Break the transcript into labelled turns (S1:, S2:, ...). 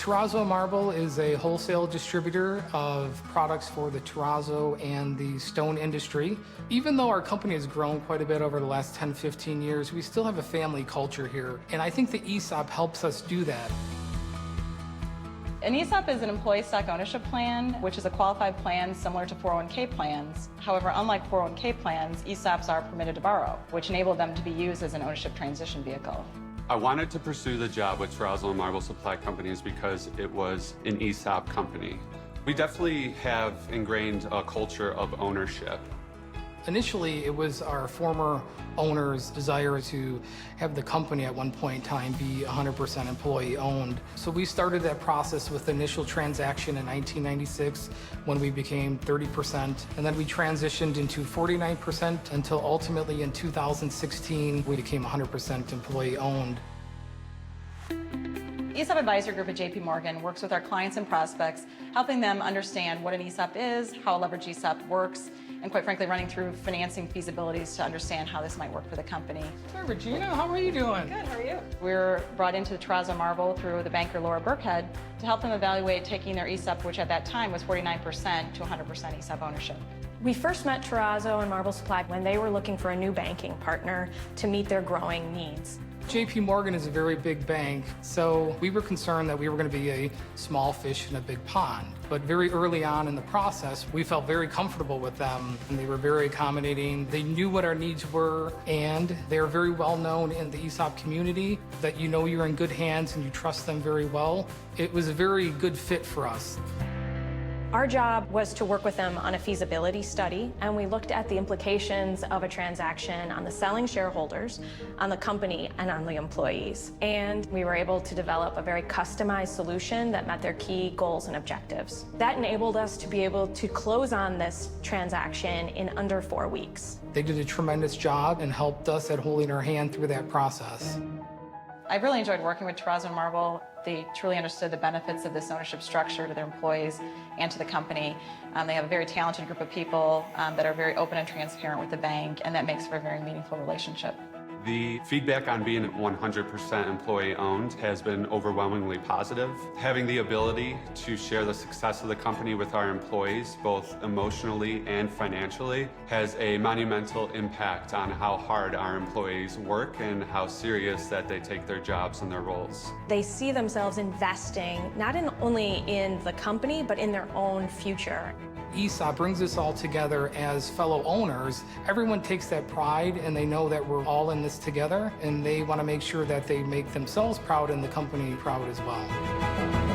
S1: Terrazzo Marble is a wholesale distributor of products for the terrazzo and the stone industry. Even though our company has grown quite a bit over the last 10, 15 years, we still have a family culture here. And I think the ESOP helps us do that.
S2: An ESOP is an employee stock ownership plan, which is a qualified plan similar to 401k plans. However, unlike 401k plans, ESOPs are permitted to borrow, which enabled them to be used as an ownership transition vehicle.
S3: I wanted to pursue the job with Terrazzo Marble Supply Companies because it was an ESOP company. We definitely have ingrained a culture of ownership.
S1: Initially, it was our former owner's desire to have the company at one point in time be 100% employee owned. So we started that process with the initial transaction in 1996 when we became 30%, and then we transitioned into 49% until ultimately in 2016 we became 100% employee owned.
S2: ESOP Advisory Group at jpmorgan works with our clients and prospects, helping them understand what an ESOP is, how a leveraged ESOP works, and quite frankly, running through financing feasibilities to understand how this might work for the company.
S1: Hi, Regina. How are you doing?
S2: Good. How are you? We were brought into the Terrazzo Marble through the banker Laura Burkhead to help them evaluate taking their ESOP, which at that time was 49%, to 100% ESOP ownership.
S4: We first met Terrazzo and Marble Supply when they were looking for a new banking partner to meet their growing needs.
S1: JPMorgan is a very big bank, so we were concerned that we were going to be a small fish in a big pond. But very early on in the process, we felt very comfortable with them, and they were very accommodating. They knew what our needs were, and they're very well known in the ESOP community, that you know you're in good hands and you trust them very well. It was a very good fit for us.
S4: Our job was to work with them on a feasibility study, and we looked at the implications of a transaction on the selling shareholders, on the company, and on the employees. And we were able to develop a very customized solution that met their key goals and objectives. That enabled us to be able to close on this transaction in under 4 weeks.
S1: They did a tremendous job and helped us at holding our hand through that process.
S2: I've really enjoyed working with Terrazzo Marble. They truly understood the benefits of this ownership structure to their employees and to the company. They have a very talented group of people that are very open and transparent with the bank, and that makes for a very meaningful relationship.
S3: The feedback on being 100% employee-owned has been overwhelmingly positive. Having the ability to share the success of the company with our employees, both emotionally and financially, has a monumental impact on how hard our employees work and how serious that they take their jobs and their roles.
S4: They see themselves investing not only in the company, but in their own future.
S1: ESOP brings us all together as fellow owners. Everyone takes that pride, and they know that we're all in this together, and they want to make sure that they make themselves proud and the company proud as well.